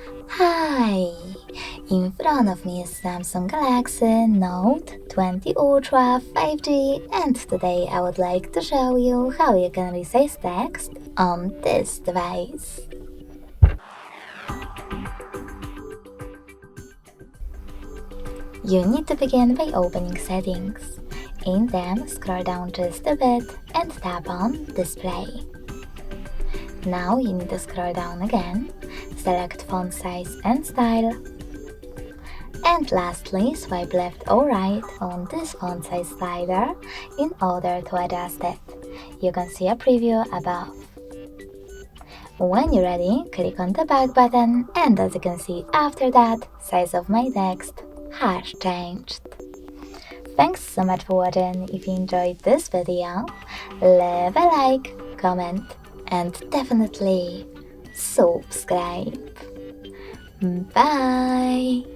Hi! In front of me is Samsung Galaxy Note 20 Ultra 5G, and today I would like to show you how you can resize text on this device. You need to begin by opening Settings. In them, scroll down just a bit and tap on Display. Now you need to scroll down again, select Font Size and Style, and lastly swipe left or right on this font size slider in order to adjust it. You can see a preview above. When you're ready, click on the back button, and as you can see after that, size of my text has changed. Thanks so much for watching. If you enjoyed this video, leave a like, comment, and definitely subscribe. Bye!